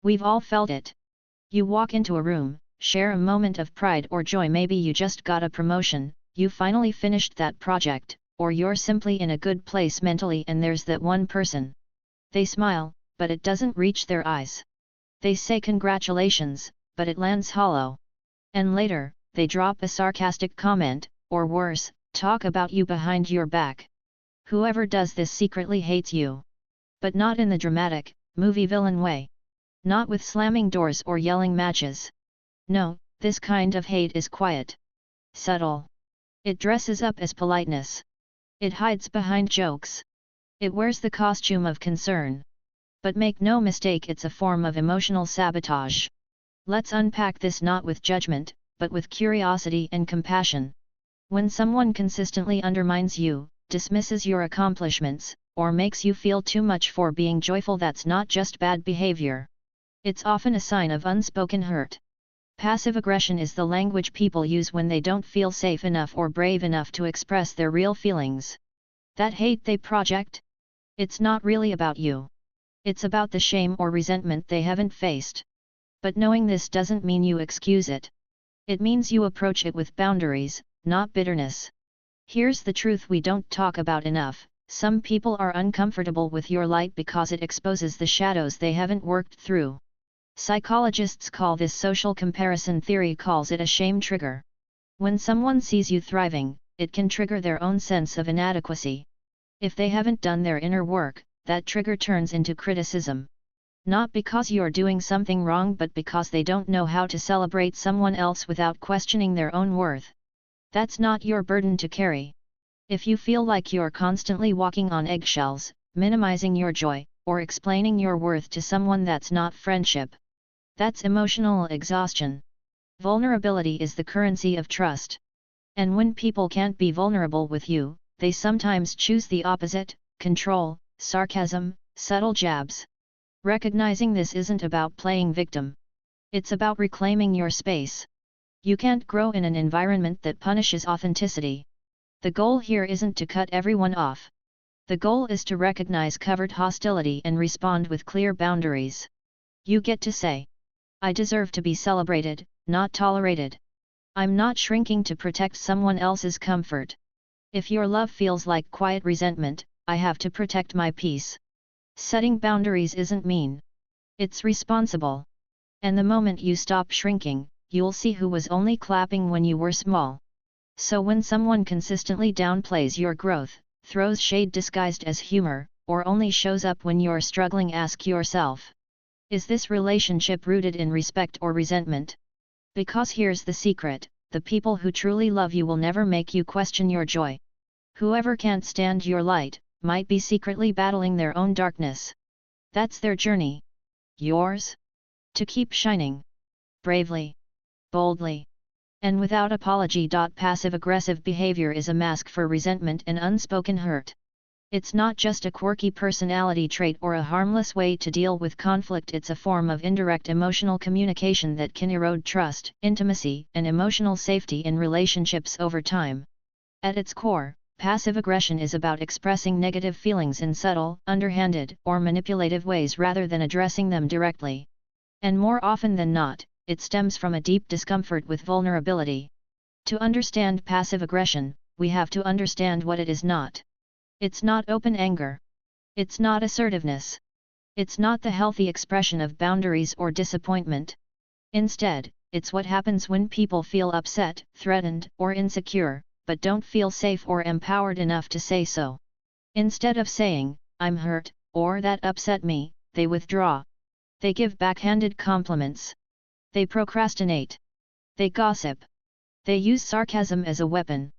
We've all felt it. You walk into a room, share a moment of pride or joy, maybe you just got a promotion, you finally finished that project, or you're simply in a good place mentally and there's that one person. They smile, but it doesn't reach their eyes. They say congratulations, but it lands hollow. And later, they drop a sarcastic comment, or worse, talk about you behind your back. Whoever does this secretly hates you. But not in the dramatic, movie villain way. Not with slamming doors or yelling matches. No, this kind of hate is quiet. Subtle. It dresses up as politeness. It hides behind jokes. It wears the costume of concern. But make no mistake, it's a form of emotional sabotage. Let's unpack this not with judgment, but with curiosity and compassion. When someone consistently undermines you, dismisses your accomplishments, or makes you feel too much for being joyful, that's not just bad behavior. It's often a sign of unspoken hurt. Passive aggression is the language people use when they don't feel safe enough or brave enough to express their real feelings. That hate they project? It's not really about you. It's about the shame or resentment they haven't faced. But knowing this doesn't mean you excuse it. It means you approach it with boundaries, not bitterness. Here's the truth we don't talk about enough: some people are uncomfortable with your light because it exposes the shadows they haven't worked through. Psychologists call this social comparison theory, calls it a shame trigger. When someone sees you thriving, it can trigger their own sense of inadequacy. If they haven't done their inner work, that trigger turns into criticism. Not because you're doing something wrong, but because they don't know how to celebrate someone else without questioning their own worth. That's not your burden to carry. If you feel like you're constantly walking on eggshells, minimizing your joy, or explaining your worth to someone, that's not friendship. That's emotional exhaustion. Vulnerability is the currency of trust. And when people can't be vulnerable with you, they sometimes choose the opposite: control, sarcasm, subtle jabs. Recognizing this isn't about playing victim. It's about reclaiming your space. You can't grow in an environment that punishes authenticity. The goal here isn't to cut everyone off. The goal is to recognize covert hostility and respond with clear boundaries. You get to say, I deserve to be celebrated, not tolerated. I'm not shrinking to protect someone else's comfort. If your love feels like quiet resentment, I have to protect my peace. Setting boundaries isn't mean. It's responsible. And the moment you stop shrinking, you'll see who was only clapping when you were small. So when someone consistently downplays your growth, throws shade disguised as humor, or only shows up when you're struggling, ask yourself, is this relationship rooted in respect or resentment? Because here's the secret: the people who truly love you will never make you question your joy. Whoever can't stand your light might be secretly battling their own darkness. That's their journey. Yours? To keep shining. Bravely. Boldly. And without apology. Passive-aggressive behavior is a mask for resentment and unspoken hurt. It's not just a quirky personality trait or a harmless way to deal with conflict, it's a form of indirect emotional communication that can erode trust, intimacy, and emotional safety in relationships over time. At its core, passive aggression is about expressing negative feelings in subtle, underhanded, or manipulative ways rather than addressing them directly. And more often than not, it stems from a deep discomfort with vulnerability. To understand passive aggression, we have to understand what it is not. It's not open anger. It's not assertiveness. It's not the healthy expression of boundaries or disappointment. Instead, it's what happens when people feel upset, threatened, or insecure, but don't feel safe or empowered enough to say so. Instead of saying, I'm hurt, or that upset me, they withdraw. They give backhanded compliments. They procrastinate. They gossip. They use sarcasm as a weapon.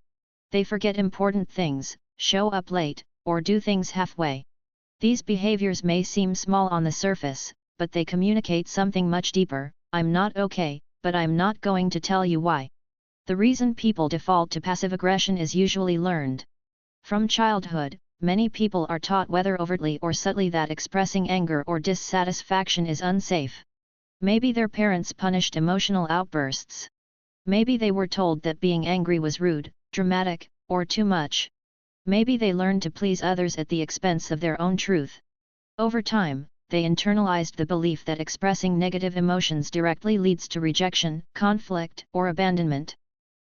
They forget important things, show up late, or do things halfway. These behaviors may seem small on the surface, but they communicate something much deeper: I'm not okay, but I'm not going to tell you why. The reason people default to passive aggression is usually learned. From childhood, many people are taught, whether overtly or subtly, that expressing anger or dissatisfaction is unsafe. Maybe their parents punished emotional outbursts. Maybe they were told that being angry was rude, dramatic, or too much. Maybe they learned to please others at the expense of their own truth. Over time, they internalized the belief that expressing negative emotions directly leads to rejection, conflict, or abandonment.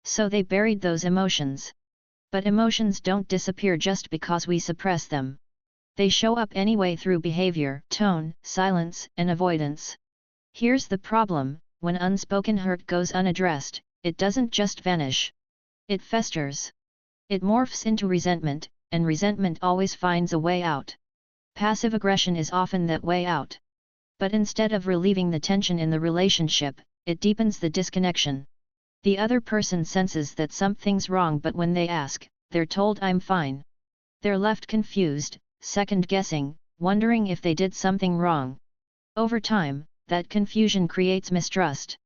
So they buried those emotions. But emotions don't disappear just because we suppress them. They show up anyway through behavior, tone, silence, and avoidance. Here's the problem: when unspoken hurt goes unaddressed, it doesn't just vanish. It festers. It morphs into resentment, and resentment always finds a way out. Passive aggression is often that way out. But instead of relieving the tension in the relationship, it deepens the disconnection. The other person senses that something's wrong, but when they ask, they're told "I'm fine." They're left confused, second-guessing, wondering if they did something wrong. Over time, that confusion creates mistrust.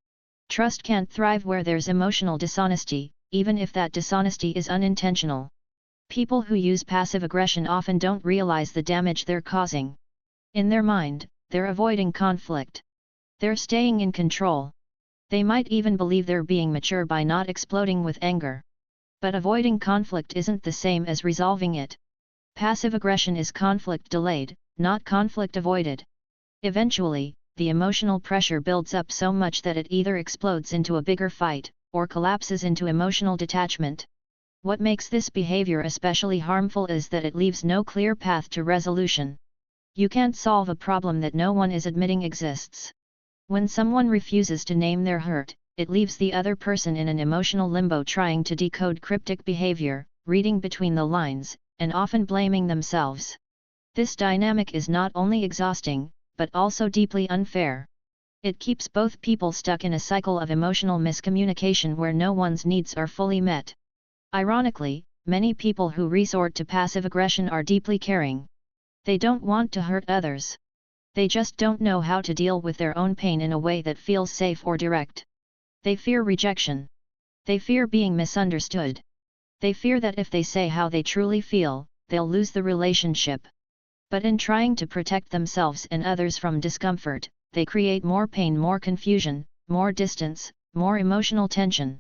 Trust can't thrive where there's emotional dishonesty, even if that dishonesty is unintentional. People who use passive aggression often don't realize the damage they're causing. In their mind, they're avoiding conflict. They're staying in control. They might even believe they're being mature by not exploding with anger. But avoiding conflict isn't the same as resolving it. Passive aggression is conflict delayed, not conflict avoided. Eventually, the emotional pressure builds up so much that it either explodes into a bigger fight, or collapses into emotional detachment. What makes this behavior especially harmful is that it leaves no clear path to resolution. You can't solve a problem that no one is admitting exists. When someone refuses to name their hurt, it leaves the other person in an emotional limbo, trying to decode cryptic behavior, reading between the lines, and often blaming themselves. This dynamic is not only exhausting, but also deeply unfair. It keeps both people stuck in a cycle of emotional miscommunication where no one's needs are fully met. Ironically, many people who resort to passive aggression are deeply caring. They don't want to hurt others. They just don't know how to deal with their own pain in a way that feels safe or direct. They fear rejection. They fear being misunderstood. They fear that if they say how they truly feel, they'll lose the relationship. But in trying to protect themselves and others from discomfort, they create more pain, more confusion, more distance, more emotional tension.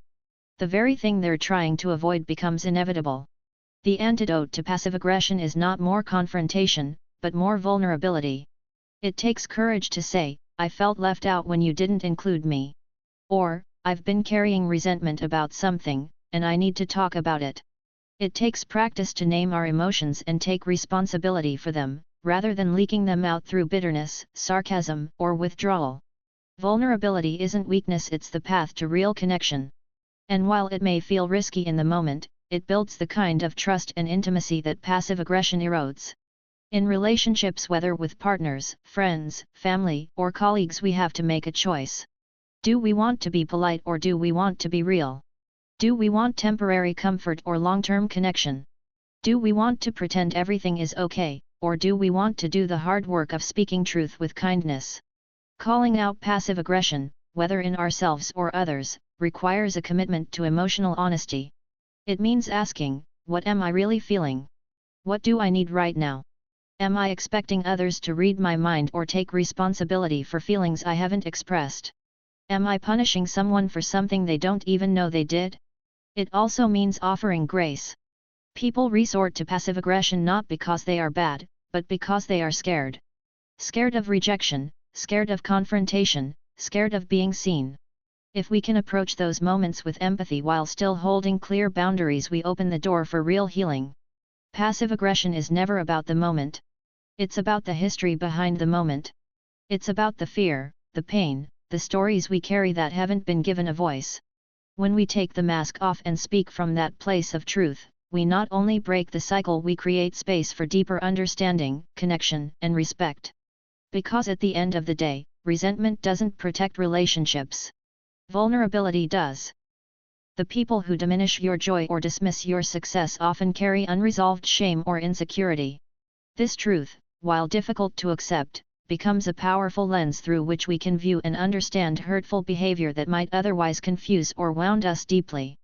The very thing they're trying to avoid becomes inevitable. The antidote to passive aggression is not more confrontation, but more vulnerability. It takes courage to say, "I felt left out when you didn't include me." Or, "I've been carrying resentment about something, and I need to talk about it." It takes practice to name our emotions and take responsibility for them, rather than leaking them out through bitterness, sarcasm, or withdrawal. Vulnerability isn't weakness, it's the path to real connection. And while it may feel risky in the moment, it builds the kind of trust and intimacy that passive aggression erodes. In relationships, whether with partners, friends, family, or colleagues, we have to make a choice. Do we want to be polite, or do we want to be real? Do we want temporary comfort or long-term connection? Do we want to pretend everything is okay, or do we want to do the hard work of speaking truth with kindness? Calling out passive aggression, whether in ourselves or others, requires a commitment to emotional honesty. It means asking, what am I really feeling? What do I need right now? Am I expecting others to read my mind or take responsibility for feelings I haven't expressed? Am I punishing someone for something they don't even know they did? It also means offering grace. People resort to passive aggression not because they are bad, but because they are scared. Scared of rejection, scared of confrontation, scared of being seen. If we can approach those moments with empathy while still holding clear boundaries, we open the door for real healing. Passive aggression is never about the moment. It's about the history behind the moment. It's about the fear, the pain, the stories we carry that haven't been given a voice. When we take the mask off and speak from that place of truth, we not only break the cycle, we create space for deeper understanding, connection, and respect. Because at the end of the day, resentment doesn't protect relationships. Vulnerability does. The people who diminish your joy or dismiss your success often carry unresolved shame or insecurity. This truth, while difficult to accept, becomes a powerful lens through which we can view and understand hurtful behavior that might otherwise confuse or wound us deeply.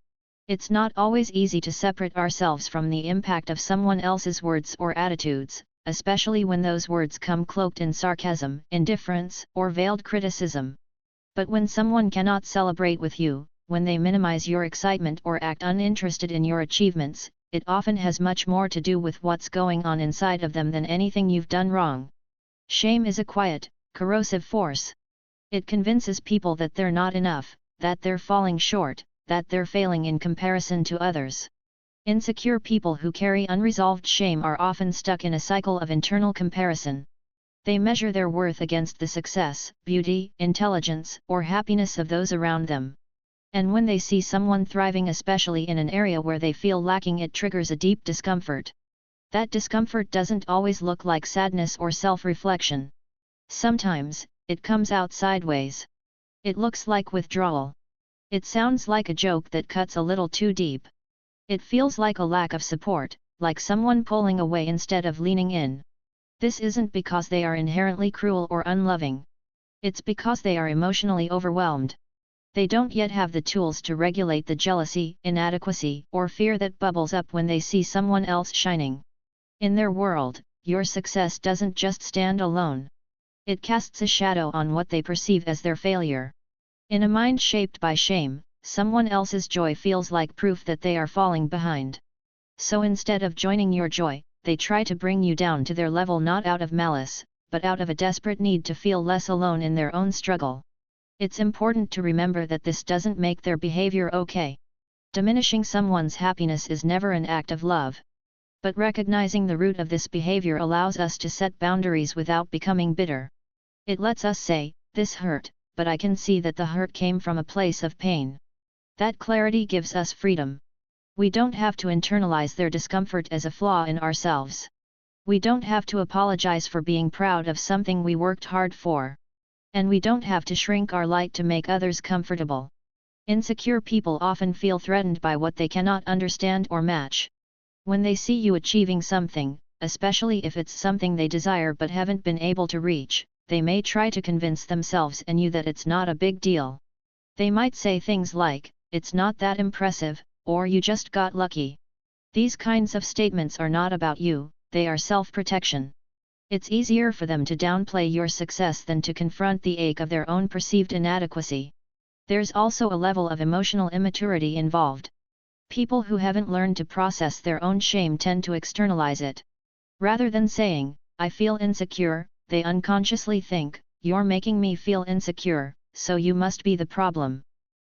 It's not always easy to separate ourselves from the impact of someone else's words or attitudes, especially when those words come cloaked in sarcasm, indifference, or veiled criticism. But when someone cannot celebrate with you, when they minimize your excitement or act uninterested in your achievements, it often has much more to do with what's going on inside of them than anything you've done wrong. Shame is a quiet, corrosive force. It convinces people that they're not enough, that they're falling short, that they're failing in comparison to others. Insecure people who carry unresolved shame are often stuck in a cycle of internal comparison. They measure their worth against the success, beauty, intelligence, or happiness of those around them. And when they see someone thriving, especially in an area where they feel lacking, it triggers a deep discomfort. That discomfort doesn't always look like sadness or self-reflection. Sometimes, it comes out sideways. It looks like withdrawal. It sounds like a joke that cuts a little too deep. It feels like a lack of support, like someone pulling away instead of leaning in. This isn't because they are inherently cruel or unloving. It's because they are emotionally overwhelmed. They don't yet have the tools to regulate the jealousy, inadequacy, or fear that bubbles up when they see someone else shining. In their world, your success doesn't just stand alone. It casts a shadow on what they perceive as their failure. In a mind shaped by shame, someone else's joy feels like proof that they are falling behind. So instead of joining your joy, they try to bring you down to their level, not out of malice, but out of a desperate need to feel less alone in their own struggle. It's important to remember that this doesn't make their behavior okay. Diminishing someone's happiness is never an act of love. But recognizing the root of this behavior allows us to set boundaries without becoming bitter. It lets us say, "This hurt, but I can see that the hurt came from a place of pain." That clarity gives us freedom. We don't have to internalize their discomfort as a flaw in ourselves. We don't have to apologize for being proud of something we worked hard for. And we don't have to shrink our light to make others comfortable. Insecure people often feel threatened by what they cannot understand or match. When they see you achieving something, especially if it's something they desire but haven't been able to reach, they may try to convince themselves and you that it's not a big deal. They might say things like, "It's not that impressive," or "You just got lucky." These kinds of statements are not about you, they are self-protection. It's easier for them to downplay your success than to confront the ache of their own perceived inadequacy. There's also a level of emotional immaturity involved. People who haven't learned to process their own shame tend to externalize it. Rather than saying, "I feel insecure," they unconsciously think, "You're making me feel insecure, so you must be the problem."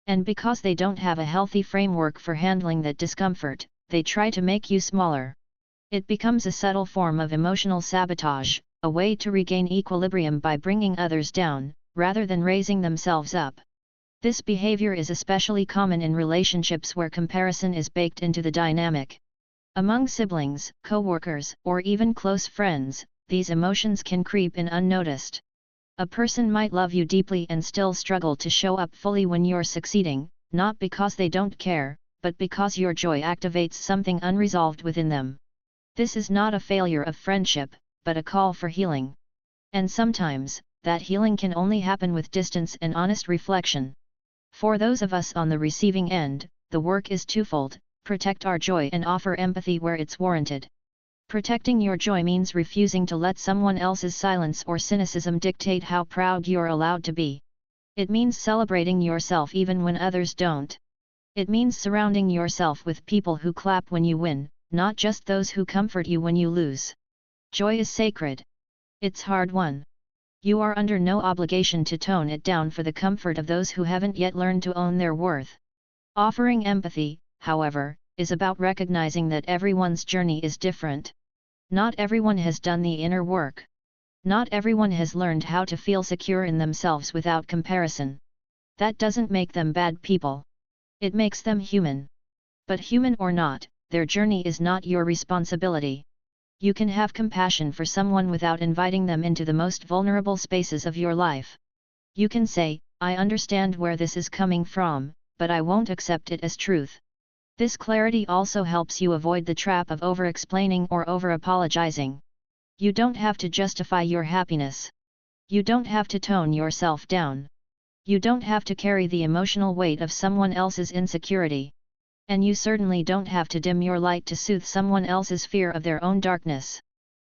And because they don't have a healthy framework for handling that discomfort, they try to make you smaller. It becomes a subtle form of emotional sabotage, a way to regain equilibrium by bringing others down, rather than raising themselves up. This behavior is especially common in relationships where comparison is baked into the dynamic. Among siblings, co-workers, or even close friends, these emotions can creep in unnoticed. A person might love you deeply and still struggle to show up fully when you're succeeding, not because they don't care, but because your joy activates something unresolved within them. This is not a failure of friendship, but a call for healing. And sometimes, that healing can only happen with distance and honest reflection. For those of us on the receiving end, the work is twofold: protect our joy and offer empathy where it's warranted. Protecting your joy means refusing to let someone else's silence or cynicism dictate how proud you're allowed to be. It means celebrating yourself even when others don't. It means surrounding yourself with people who clap when you win, not just those who comfort you when you lose. Joy is sacred. It's hard-won. You are under no obligation to tone it down for the comfort of those who haven't yet learned to own their worth. Offering empathy, however, is about recognizing that everyone's journey is different. Not everyone has done the inner work. Not everyone has learned how to feel secure in themselves without comparison. That doesn't make them bad people. It makes them human. But human or not, their journey is not your responsibility. You can have compassion for someone without inviting them into the most vulnerable spaces of your life. You can say, "I understand where this is coming from, but I won't accept it as truth." This clarity also helps you avoid the trap of over-explaining or over-apologizing. You don't have to justify your happiness. You don't have to tone yourself down. You don't have to carry the emotional weight of someone else's insecurity. And you certainly don't have to dim your light to soothe someone else's fear of their own darkness.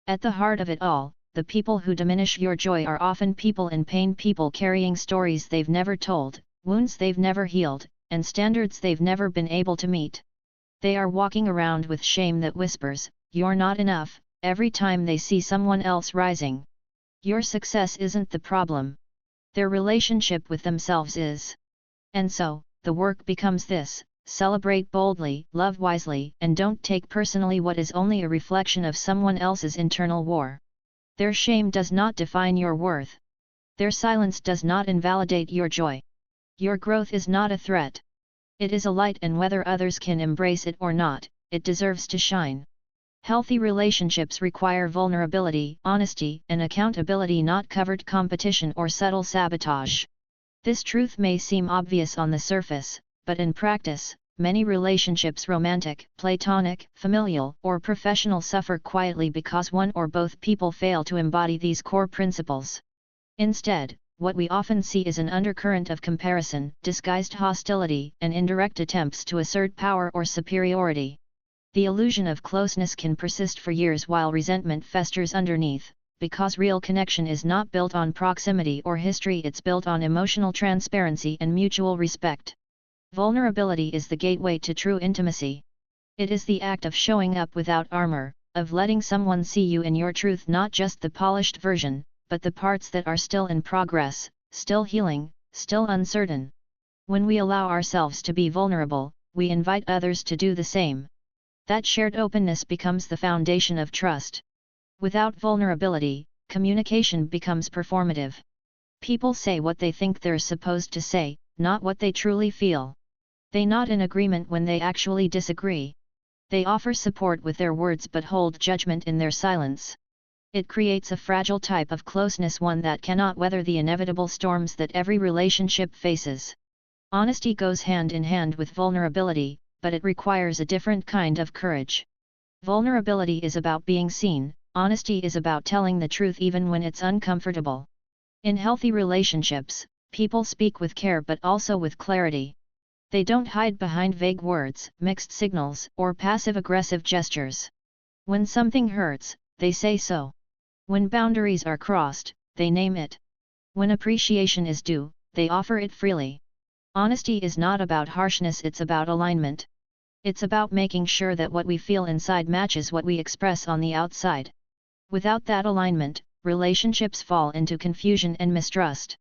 At the heart of it all, the people who diminish your joy are often people in pain, people carrying stories they've never told, wounds they've never healed, and standards they've never been able to meet. They are walking around with shame that whispers, "You're not enough," every time they see someone else rising. Your success isn't the problem. Their relationship with themselves is. And so, the work becomes this: celebrate boldly, love wisely, and don't take personally what is only a reflection of someone else's internal war. Their shame does not define your worth. Their silence does not invalidate your joy. Your growth is not a threat. It is a light, and whether others can embrace it or not, it deserves to shine. Healthy relationships require vulnerability, honesty, and accountability, not covert competition or subtle sabotage. This truth may seem obvious on the surface, but in practice, many relationships, romantic, platonic, familial, or professional, suffer quietly because one or both people fail to embody these core principles. Instead, what we often see is an undercurrent of comparison, disguised hostility, and indirect attempts to assert power or superiority. The illusion of closeness can persist for years while resentment festers underneath, because real connection is not built on proximity or history, it's built on emotional transparency and mutual respect. Vulnerability is the gateway to true intimacy. It is the act of showing up without armor, of letting someone see you in your truth, not just the polished version, but the parts that are still in progress, still healing, still uncertain. When we allow ourselves to be vulnerable, we invite others to do the same. That shared openness becomes the foundation of trust. Without vulnerability, communication becomes performative. People say what they think they're supposed to say, not what they truly feel. They nod in agreement when they actually disagree. They offer support with their words but hold judgment in their silence. It creates a fragile type of closeness, one that cannot weather the inevitable storms that every relationship faces. Honesty goes hand in hand with vulnerability, but it requires a different kind of courage. Vulnerability is about being seen, honesty is about telling the truth even when it's uncomfortable. In healthy relationships, people speak with care but also with clarity. They don't hide behind vague words, mixed signals, or passive-aggressive gestures. When something hurts, they say so. When boundaries are crossed, they name it. When appreciation is due, they offer it freely. Honesty is not about harshness, it's about alignment. It's about making sure that what we feel inside matches what we express on the outside. Without that alignment, relationships fall into confusion and mistrust.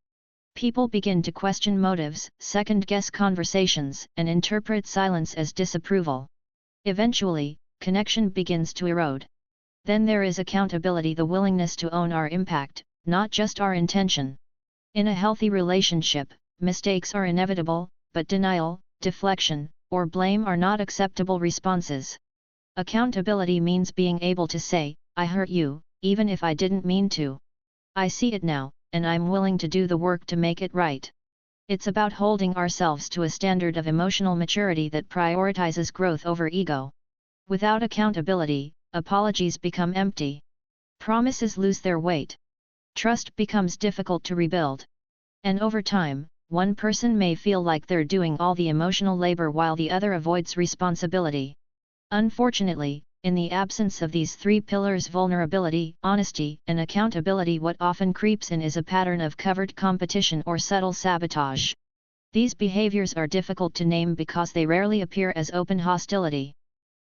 People begin to question motives, second-guess conversations, and interpret silence as disapproval. Eventually, connection begins to erode. Then there is accountability, the willingness to own our impact, not just our intention. In a healthy relationship, mistakes are inevitable, but denial, deflection, or blame are not acceptable responses. Accountability means being able to say, "I hurt you, even if I didn't mean to. I see it now, and I'm willing to do the work to make it right." It's about holding ourselves to a standard of emotional maturity that prioritizes growth over ego. Without accountability, apologies become empty. Promises lose their weight. Trust becomes difficult to rebuild. And over time, one person may feel like they're doing all the emotional labor while the other avoids responsibility. Unfortunately, in the absence of these three pillars, vulnerability, honesty, and accountability, what often creeps in is a pattern of covert competition or subtle sabotage. These behaviors are difficult to name because they rarely appear as open hostility.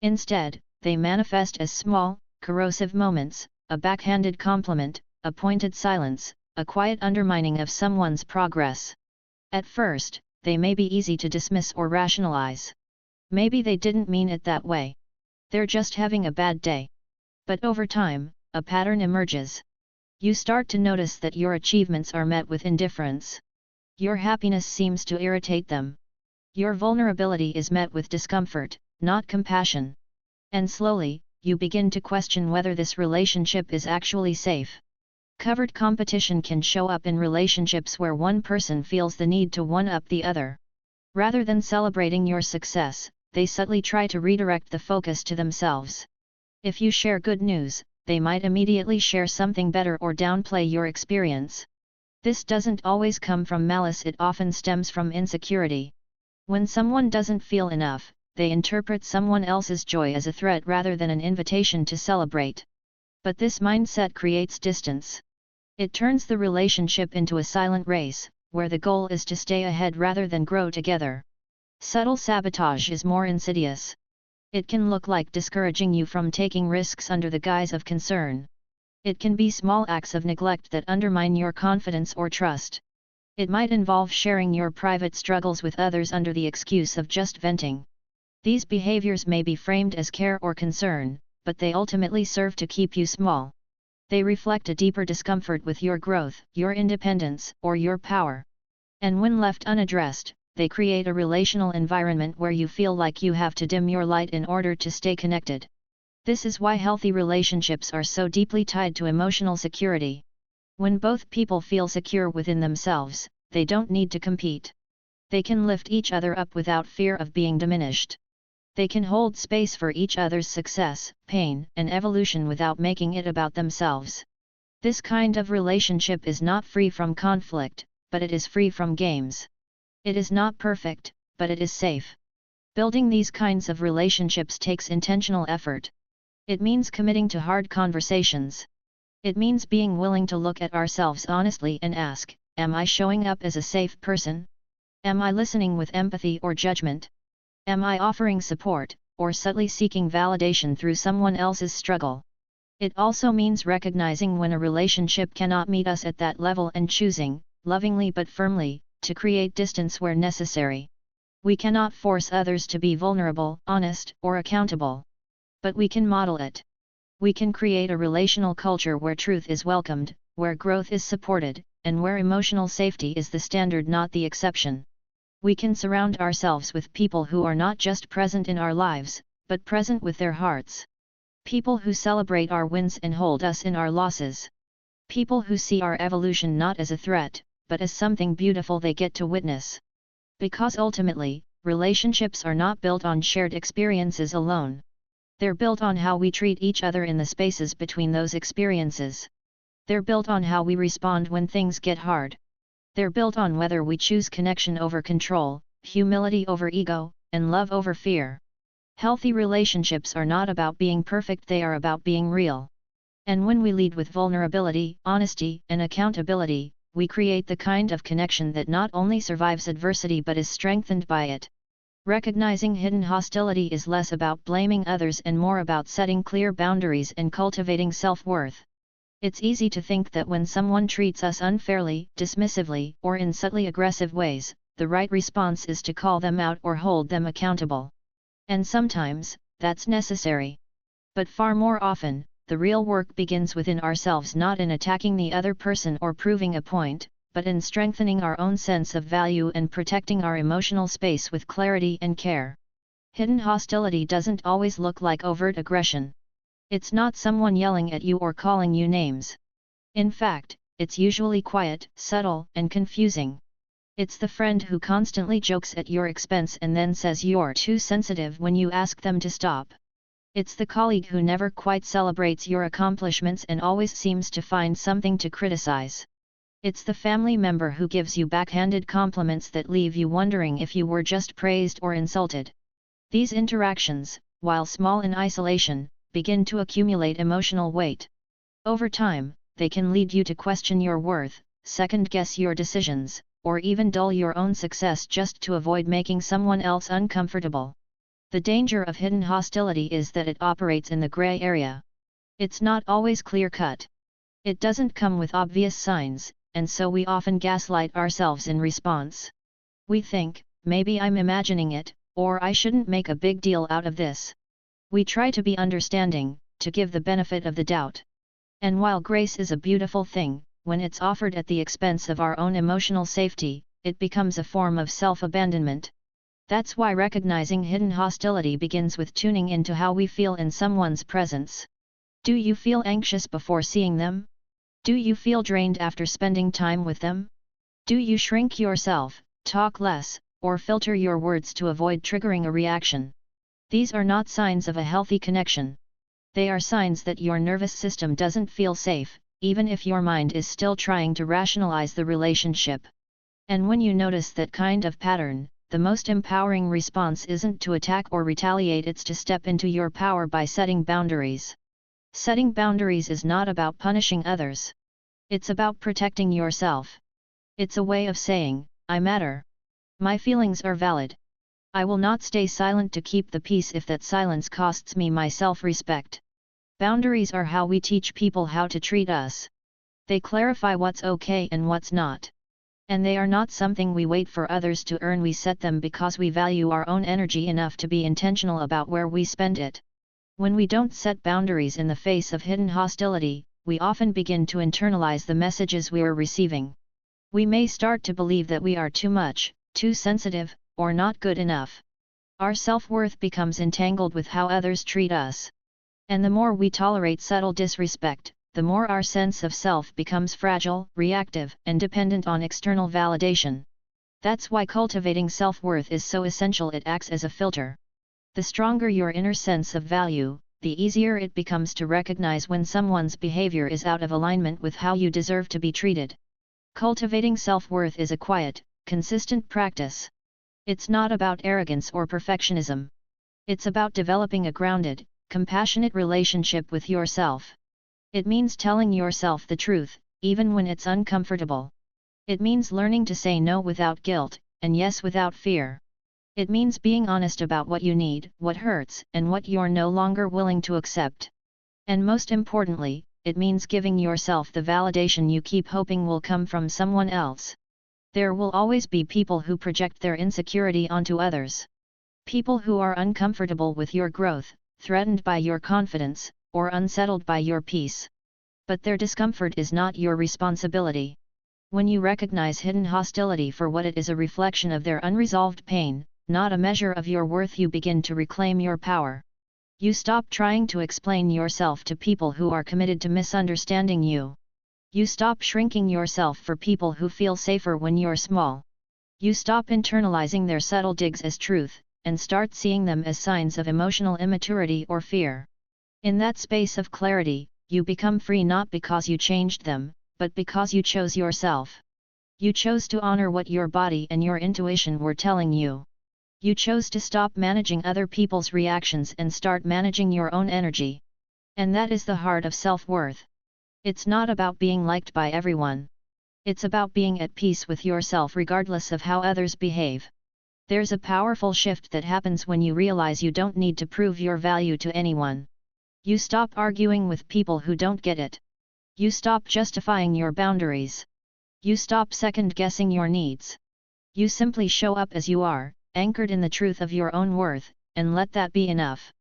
Instead, they manifest as small, corrosive moments, a backhanded compliment, a pointed silence, a quiet undermining of someone's progress. At first, they may be easy to dismiss or rationalize. Maybe they didn't mean it that way. They're just having a bad day. But over time, a pattern emerges. You start to notice that your achievements are met with indifference. Your happiness seems to irritate them. Your vulnerability is met with discomfort, not compassion. And slowly, you begin to question whether this relationship is actually safe. Covert competition can show up in relationships where one person feels the need to one-up the other. Rather than celebrating your success, they subtly try to redirect the focus to themselves. If you share good news, they might immediately share something better or downplay your experience. This doesn't always come from malice, it often stems from insecurity. When someone doesn't feel enough, they interpret someone else's joy as a threat rather than an invitation to celebrate. But this mindset creates distance. It turns the relationship into a silent race, where the goal is to stay ahead rather than grow together. Subtle sabotage is more insidious. It can look like discouraging you from taking risks under the guise of concern. It can be small acts of neglect that undermine your confidence or trust. It might involve sharing your private struggles with others under the excuse of just venting. These behaviors may be framed as care or concern, but they ultimately serve to keep you small. They reflect a deeper discomfort with your growth, your independence, or your power. And when left unaddressed, they create a relational environment where you feel like you have to dim your light in order to stay connected. This is why healthy relationships are so deeply tied to emotional security. When both people feel secure within themselves, they don't need to compete. They can lift each other up without fear of being diminished. They can hold space for each other's success, pain, and evolution without making it about themselves. This kind of relationship is not free from conflict, but it is free from games. It is not perfect, but it is safe. Building these kinds of relationships takes intentional effort. It means committing to hard conversations. It means being willing to look at ourselves honestly and ask, am I showing up as a safe person? Am I listening with empathy or judgment? Am I offering support, or subtly seeking validation through someone else's struggle? It also means recognizing when a relationship cannot meet us at that level and choosing, lovingly but firmly, to create distance where necessary. We cannot force others to be vulnerable, honest, or accountable. But we can model it. We can create a relational culture where truth is welcomed, where growth is supported, and where emotional safety is the standard, not the exception. We can surround ourselves with people who are not just present in our lives, but present with their hearts. People who celebrate our wins and hold us in our losses. People who see our evolution not as a threat, but as something beautiful they get to witness. Because ultimately, relationships are not built on shared experiences alone. They're built on how we treat each other in the spaces between those experiences. They're built on how we respond when things get hard. They're built on whether we choose connection over control, humility over ego, and love over fear. Healthy relationships are not about being perfect, they are about being real. And when we lead with vulnerability, honesty, and accountability, we create the kind of connection that not only survives adversity but is strengthened by it. Recognizing hidden hostility is less about blaming others and more about setting clear boundaries and cultivating self-worth. It's easy to think that when someone treats us unfairly, dismissively, or in subtly aggressive ways, the right response is to call them out or hold them accountable. And sometimes, that's necessary. But far more often, the real work begins within ourselves, not in attacking the other person or proving a point, but in strengthening our own sense of value and protecting our emotional space with clarity and care. Hidden hostility doesn't always look like overt aggression. It's not someone yelling at you or calling you names. In fact, it's usually quiet, subtle, and confusing. It's the friend who constantly jokes at your expense and then says you're too sensitive when you ask them to stop. It's the colleague who never quite celebrates your accomplishments and always seems to find something to criticize. It's the family member who gives you backhanded compliments that leave you wondering if you were just praised or insulted. These interactions, while small in isolation, begin to accumulate emotional weight. Over time, they can lead you to question your worth, second-guess your decisions, or even dull your own success just to avoid making someone else uncomfortable. The danger of hidden hostility is that it operates in the gray area. It's not always clear-cut. It doesn't come with obvious signs, and so we often gaslight ourselves in response. We think, maybe I'm imagining it, or I shouldn't make a big deal out of this. We try to be understanding, to give the benefit of the doubt. And while grace is a beautiful thing, when it's offered at the expense of our own emotional safety, it becomes a form of self-abandonment. That's why recognizing hidden hostility begins with tuning into how we feel in someone's presence. Do you feel anxious before seeing them? Do you feel drained after spending time with them? Do you shrink yourself, talk less, or filter your words to avoid triggering a reaction? These are not signs of a healthy connection. They are signs that your nervous system doesn't feel safe, even if your mind is still trying to rationalize the relationship. And when you notice that kind of pattern, the most empowering response isn't to attack or retaliate, it's to step into your power by setting boundaries. Setting boundaries is not about punishing others. It's about protecting yourself. It's a way of saying, I matter. My feelings are valid. I will not stay silent to keep the peace if that silence costs me my self-respect. Boundaries are how we teach people how to treat us. They clarify what's okay and what's not. And they are not something we wait for others to earn. We set them because we value our own energy enough to be intentional about where we spend it. When we don't set boundaries in the face of hidden hostility, we often begin to internalize the messages we are receiving. We may start to believe that we are too much, too sensitive, or not good enough. Our self-worth becomes entangled with how others treat us. And the more we tolerate subtle disrespect, the more our sense of self becomes fragile, reactive, and dependent on external validation. That's why cultivating self-worth is so essential. It acts as a filter. The stronger your inner sense of value, the easier it becomes to recognize when someone's behavior is out of alignment with how you deserve to be treated. Cultivating self-worth is a quiet, consistent practice. It's not about arrogance or perfectionism. It's about developing a grounded, compassionate relationship with yourself. It means telling yourself the truth, even when it's uncomfortable. It means learning to say no without guilt, and yes without fear. It means being honest about what you need, what hurts, and what you're no longer willing to accept. And most importantly, it means giving yourself the validation you keep hoping will come from someone else. There will always be people who project their insecurity onto others. People who are uncomfortable with your growth, threatened by your confidence, or unsettled by your peace. But their discomfort is not your responsibility. When you recognize hidden hostility for what it is, a reflection of their unresolved pain, not a measure of your worth, you begin to reclaim your power. You stop trying to explain yourself to people who are committed to misunderstanding you. You stop shrinking yourself for people who feel safer when you're small. You stop internalizing their subtle digs as truth, and start seeing them as signs of emotional immaturity or fear. In that space of clarity, you become free, not because you changed them, but because you chose yourself. You chose to honor what your body and your intuition were telling you. You chose to stop managing other people's reactions and start managing your own energy. And that is the heart of self-worth. It's not about being liked by everyone. It's about being at peace with yourself regardless of how others behave. There's a powerful shift that happens when you realize you don't need to prove your value to anyone. You stop arguing with people who don't get it. You stop justifying your boundaries. You stop second-guessing your needs. You simply show up as you are, anchored in the truth of your own worth, and let that be enough.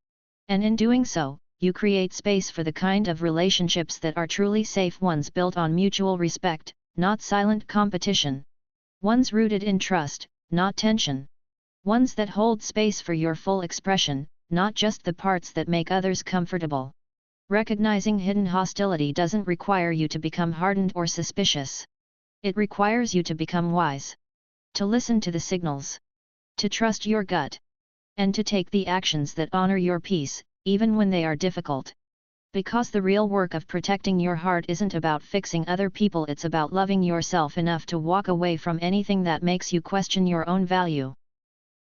And in doing so, you create space for the kind of relationships that are truly safe, ones built on mutual respect, not silent competition. Ones rooted in trust, not tension. Ones that hold space for your full expression, not just the parts that make others comfortable. Recognizing hidden hostility doesn't require you to become hardened or suspicious. It requires you to become wise. To listen to the signals. To trust your gut. And to take the actions that honor your peace, even when they are difficult. Because the real work of protecting your heart isn't about fixing other people, it's about loving yourself enough to walk away from anything that makes you question your own value.